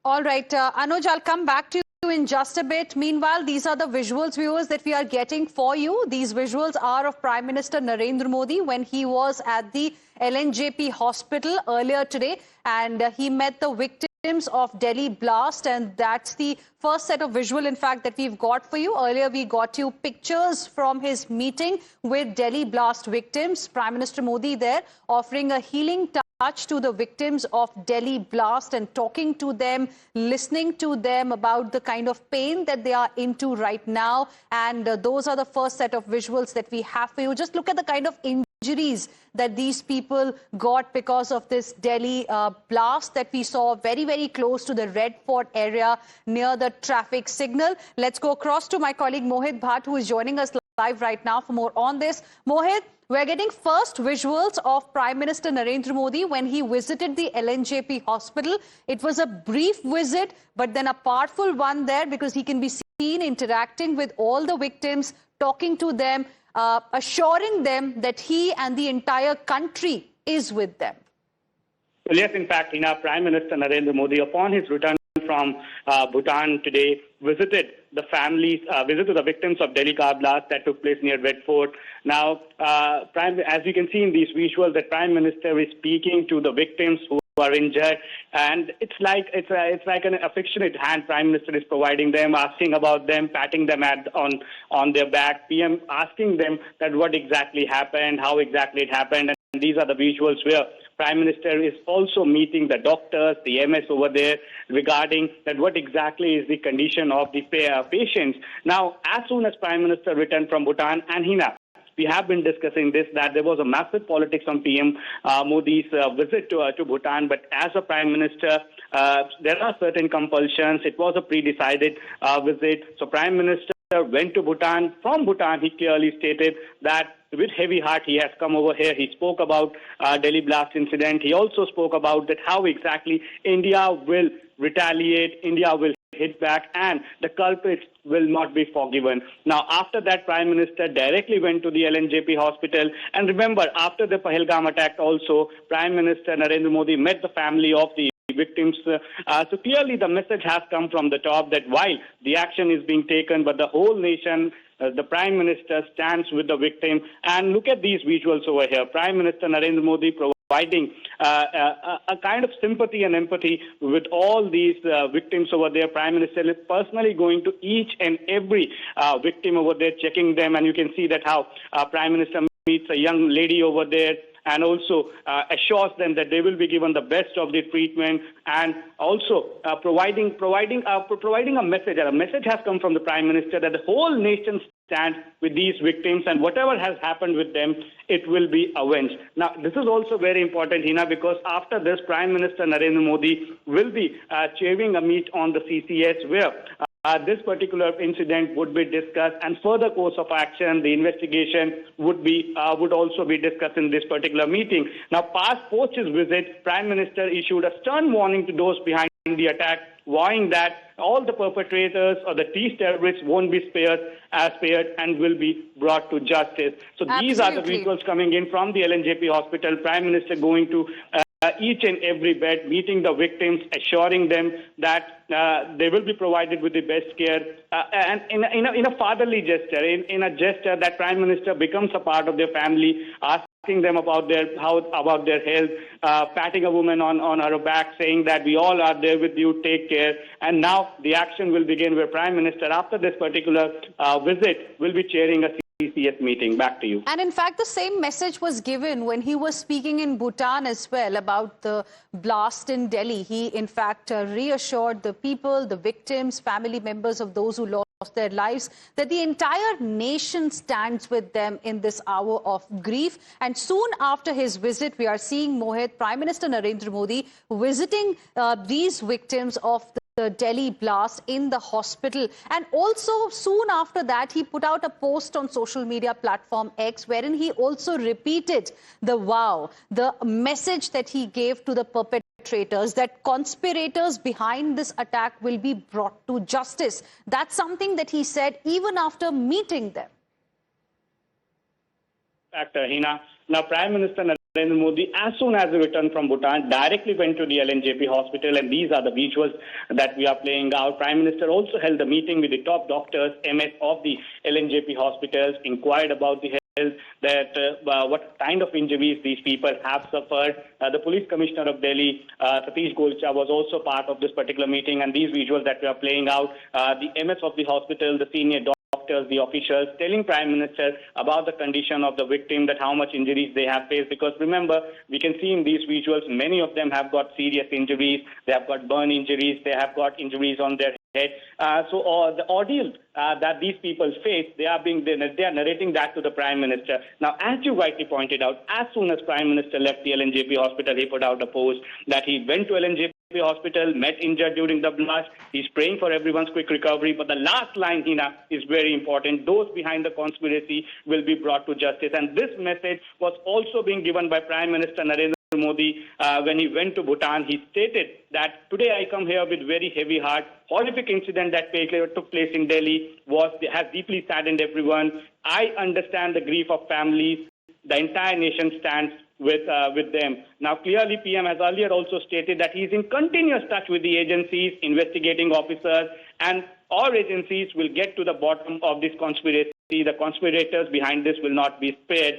All right, Anuj, I'll come back to you in just a bit. Meanwhile, these are the visuals, viewers, that we are getting for you. These visuals are of Prime Minister Narendra Modi when he was at the LNJP Hospital earlier today, and he met the victims of Delhi blast, and that's the first set of visual, in fact, that we've got for you. Earlier, we got you pictures from his meeting with Delhi blast victims. Prime Minister Modi there offering a healing touch to the victims of Delhi blast and talking to them, listening to them about the kind of pain that they are into right now. And those are the first set of visuals that we have for you. Just look at the kind of injuries that these people got because of this Delhi blast that we saw very, very close to the Red Fort area near the traffic signal. Let's go across to my colleague Mohit Bhatt, who is joining us live right now for more on this. Mohit, we're getting first visuals of Prime Minister Narendra Modi when he visited the LNJP Hospital. It was a brief visit, but then a powerful one there because he can be seen interacting with all the victims, talking to them, assuring them that he and the entire country is with them. Well, yes, in fact, Prime Minister Narendra Modi, upon his return from Bhutan today, visited the families, visited the victims of Delhi car blast that took place near Red Fort. Now, as you can see in these visuals, the Prime Minister is speaking to the victims who are injured, and it's like an affectionate hand Prime Minister is providing them, asking about them, patting them on their back. PM asking them that what exactly happened, how exactly it happened, and these are the visuals where Prime Minister is also meeting the doctors, the MS over there, regarding that what exactly is the condition of the patients. Now, as soon as Prime Minister returned from Bhutan, and we have been discussing this, that there was a massive politics on PM Modi's visit to Bhutan, but as a Prime Minister, there are certain compulsions. It was a pre-decided visit. So Prime Minister went to Bhutan. From Bhutan, he clearly stated that with heavy heart he has come over here. He spoke about Delhi blast incident. He also spoke about that how exactly India will retaliate, India will hit back, and the culprits will not be forgiven. Now, after that, Prime Minister directly went to the LNJP Hospital. And remember, after the Pahalgam attack also, Prime Minister Narendra Modi met the family of the victims. So clearly the message has come from the top that while the action is being taken, but the whole nation, the Prime Minister stands with the victim. And look at these visuals over here. Prime Minister Narendra Modi providing a kind of sympathy and empathy with all these victims over there. Prime Minister is personally going to each and every victim over there, checking them. And you can see that how Prime Minister meets a young lady over there, and also assures them that they will be given the best of the treatment, and also providing a message. A message has come from the Prime Minister that the whole nation stands with these victims, and whatever has happened with them, it will be avenged. Now, this is also very important, Hina, because after this, Prime Minister Narendra Modi will be chairing a meet on the CCS where this particular incident would be discussed, and further course of action, the investigation would also be discussed in this particular meeting. Now, post his visit, Prime Minister issued a stern warning to those behind the attack, warning that all the perpetrators or the terrorists won't be spared and will be brought to justice. So These are the visuals coming in from the LNJP Hospital. Prime Minister going to each and every bed, meeting the victims, assuring them that they will be provided with the best care, and in a fatherly gesture, in a gesture that Prime Minister becomes a part of their family, asking them about their health, patting a woman on her back, saying that we all are there with you, take care. And now the action will begin where Prime Minister, after this particular visit, will be chairing a CCS meeting. Back to you. And in fact, the same message was given when he was speaking in Bhutan as well about the blast in Delhi. He, in fact, reassured the people, the victims, family members of those who lost their lives, that the entire nation stands with them in this hour of grief. And soon after his visit, we are seeing, Mohit, Prime Minister Narendra Modi visiting these victims of the Delhi blast in the hospital. And also soon after that, he put out a post on social media platform X, wherein he also repeated the vow, the message that he gave to the perpetrators, that conspirators behind this attack will be brought to justice. That's something that he said even after meeting them. Hina. Now, Prime Minister Narendra Modi, as soon as he returned from Bhutan, directly went to the LNJP Hospital, and these are the visuals that we are playing out. Prime Minister also held a meeting with the top doctors, MS of the LNJP hospitals, inquired about the health, that what kind of injuries these people have suffered. The Police Commissioner of Delhi, Satish Golcha, was also part of this particular meeting, and these visuals that we are playing out, the MS of the hospital, the senior doctors, the officials, telling Prime Minister about the condition of the victim, that how much injuries they have faced. Because remember, we can see in these visuals, many of them have got serious injuries. They have got burn injuries. They have got injuries on their head. So the ordeal that these people face, they are narrating that to the Prime Minister. Now, as you rightly pointed out, as soon as Prime Minister left the LNJP hospital, he put out a post that he went to LNJP hospital, met injured during the blast. He's praying for everyone's quick recovery. But the last line, Hina, is very important. Those behind the conspiracy will be brought to justice. And this message was also being given by Prime Minister Narendra Modi when he went to Bhutan. He stated that today I come here with very heavy heart. Horrific incident that took place in Delhi has deeply saddened everyone. I understand the grief of families. The entire nation stands with them. Now, clearly, PM has earlier also stated that he is in continuous touch with the agencies, investigating officers, and our agencies will get to the bottom of this conspiracy. The conspirators behind this will not be spared.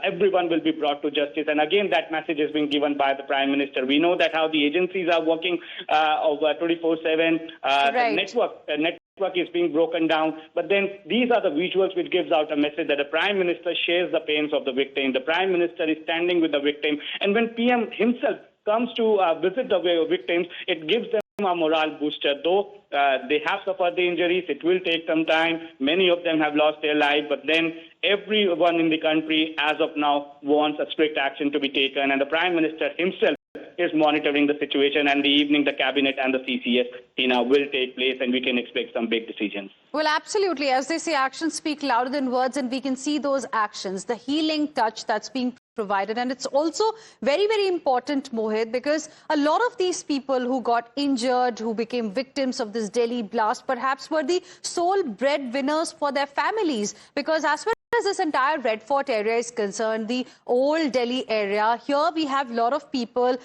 Everyone will be brought to justice. And again, that message has been given by the Prime Minister. We know that how the agencies are working over 24/7. The network is being broken down. But then these are the visuals which gives out a message that the Prime Minister shares the pains of the victim. The Prime Minister is standing with the victim. And when PM himself comes to visit the victims, it gives them a morale booster. Though they have suffered the injuries, it will take some time. Many of them have lost their lives, but then everyone in the country as of now wants a strict action to be taken, and the Prime Minister himself is monitoring the situation, and the evening the cabinet and the CCS will take place, and we can expect some big decisions. Well, absolutely. As they say, actions speak louder than words, and we can see those actions, the healing touch that's being provided. And it's also very, very important, Mohit, because a lot of these people who got injured, who became victims of this Delhi blast, perhaps were the sole breadwinners for their families. Because as far as this entire Red Fort area is concerned, the old Delhi area, here we have a lot of people,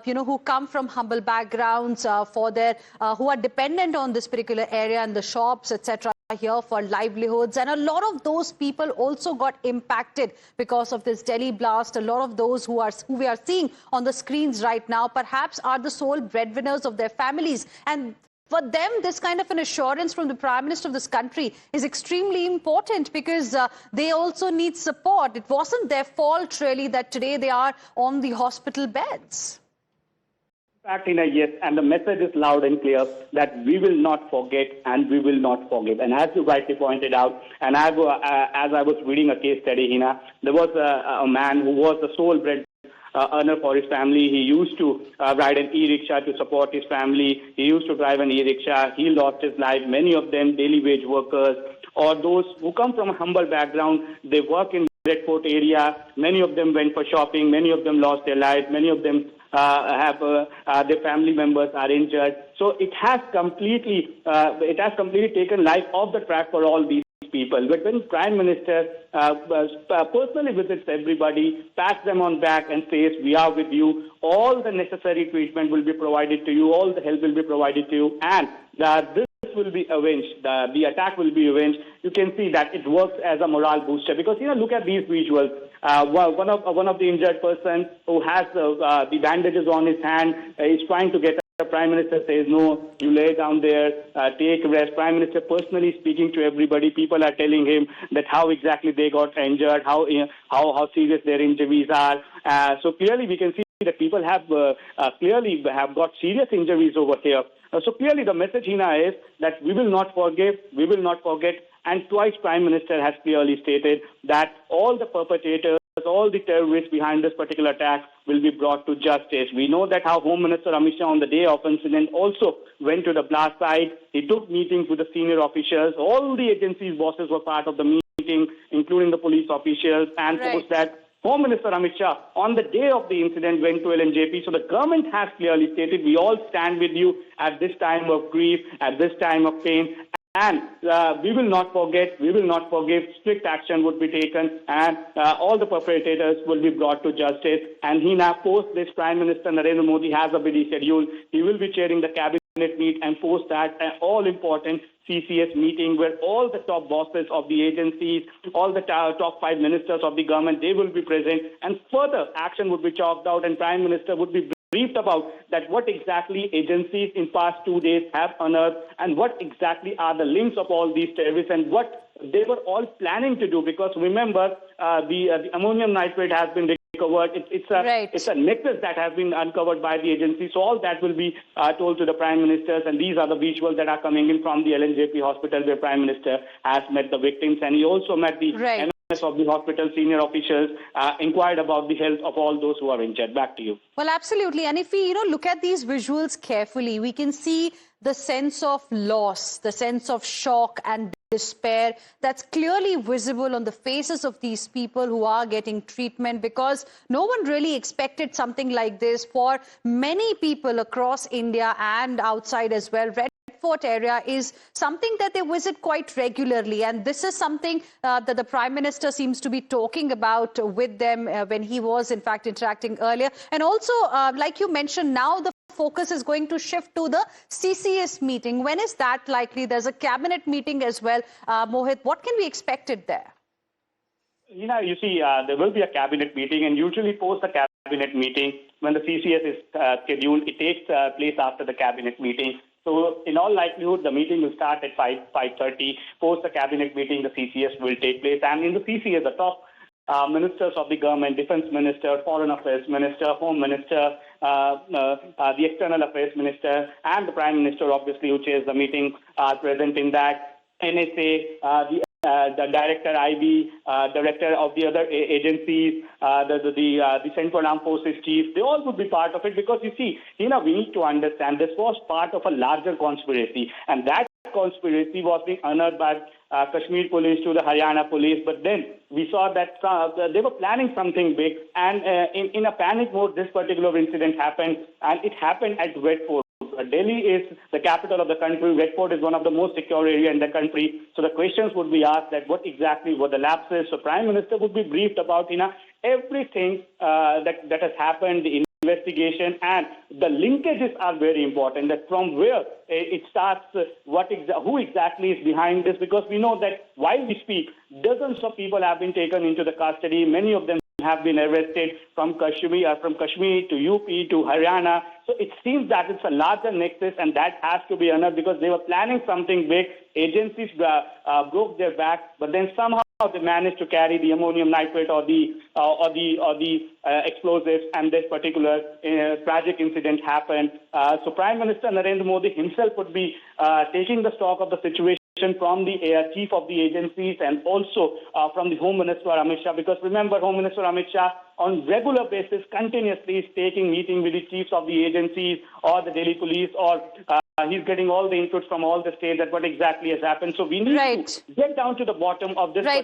who come from humble backgrounds, who are dependent on this particular area and the shops, etc. here for livelihoods, and a lot of those people also got impacted because of this Delhi blast. A lot of those who we are seeing on the screens right now perhaps are the sole breadwinners of their families, and for them, this kind of an assurance from the Prime Minister of this country is extremely important, because they also need support. It wasn't their fault, really, that today they are on the hospital beds. In fact, yes, and the message is loud and clear that we will not forget and we will not forgive. And as you rightly pointed out, and as I was reading a case study, Hina, there was a man who was the sole bread earner for his family. He used to ride an e-rickshaw to support his family. He used to drive an e-rickshaw. He lost his life. Many of them daily wage workers, or those who come from a humble background. They work in the Red Fort area. Many of them went for shopping. Many of them lost their lives. Many of them have their family members are injured. So it has completely taken life off the track for all these people. But when Prime Minister personally visits everybody, pats them on back and says, we are with you, all the necessary treatment will be provided to you, all the help will be provided to you, and this will be avenged, the attack will be avenged. You can see that it works as a morale booster, because look at these visuals. One of the injured person who has the bandages on his hand is trying to get. The Prime Minister says, no, you lay down there, take rest. Prime Minister personally speaking to everybody. People are telling him that how exactly they got injured, how serious their injuries are. So clearly we can see that people have got serious injuries over here. So clearly the message, Hina, is that we will not forgive, we will not forget. And twice Prime Minister has clearly stated that all the perpetrators, all the terrorists behind this particular attack will be brought to justice. We know that how Home Minister Amit Shah on the day of incident also went to the blast site. He took meetings with the senior officials. All the agencies' bosses were part of the meeting, including the police officials. And post that, Home Minister Amit Shah, on the day of the incident, went to LNJP. So the government has clearly stated, we all stand with you at this time of grief, at this time of pain. And we will not forget, we will not forgive. Strict action would be taken, and all the perpetrators will be brought to justice. And he now, post this, Prime Minister Narendra Modi has a busy schedule. He will be chairing the cabinet meet, and post that an all-important CCS meeting where all the top bosses of the agencies, all the top 5 ministers of the government, they will be present, and further action would be chalked out, and Prime Minister would be briefed about that what exactly agencies in past 2 days have unearthed, and what exactly are the links of all these terrorists, and what they were all planning to do. Because remember, the ammonium nitrate has been recovered. It's a nexus that has been uncovered by the agency. So all that will be told to the Prime Ministers, and these are the visuals that are coming in from the LNJP Hospital, where Prime Minister has met the victims, and he also met the MS of the hospital senior officials, inquired about the health of all those who are injured. Back to you. Well, absolutely. And if we, look at these visuals carefully, we can see the sense of loss, the sense of shock and despair that's clearly visible on the faces of these people who are getting treatment, because no one really expected something like this. For many people across India and outside as well, Red Fort area is something that they visit quite regularly, and this is something that the Prime Minister seems to be talking about with them when he was in fact interacting earlier. And also, like you mentioned, now the focus is going to shift to the CCS meeting. When is that likely? There's a cabinet meeting as well. Mohit, what can be expected there? You see, there will be a cabinet meeting, and usually post the cabinet meeting, when the CCS is scheduled, it takes place after the cabinet meeting. So in all likelihood, the meeting will start at 5:30. Post the cabinet meeting, the CCS will take place. And in the CCS, the top ministers of the government, Defense Minister, Foreign Affairs Minister, Home Minister, the External Affairs Minister, and the Prime Minister, obviously, who chairs the meeting, are present in that. NSA, the Director IB, Director of the other agencies, the Central Armed Forces Chief, they all would be part of it, because you see, we need to understand this was part of a larger conspiracy, and that conspiracy was being unearthed by Kashmir police to the Haryana police. But then we saw that they were planning something big, and in a panic mode, this particular incident happened, and it happened at Red Fort. Delhi is the capital of the country. Red Fort is one of the most secure area in the country. So the questions would be asked that what exactly were the lapses. So Prime Minister would be briefed about everything that has happened, the investigation, and the linkages are very important. That from where it starts, who exactly is behind this? Because we know that while we speak, dozens of people have been taken into the custody. Many of them have been arrested from Kashmir to UP to Haryana. So it seems that it's a larger nexus, and that has to be unearthed, because they were planning something big. Agencies broke their back, but then somehow they managed to carry the ammonium nitrate or the explosives, and this particular tragic incident happened. So Prime Minister Narendra Modi himself would be taking the stock of the situation from the chief of the agencies, and also from the Home Minister Amit Shah, because remember, Home Minister Amit Shah on regular basis continuously is taking meeting with the chiefs of the agencies or the Delhi police, or he's getting all the inputs from all the states that what exactly has happened. So we need to get down to the bottom of this particular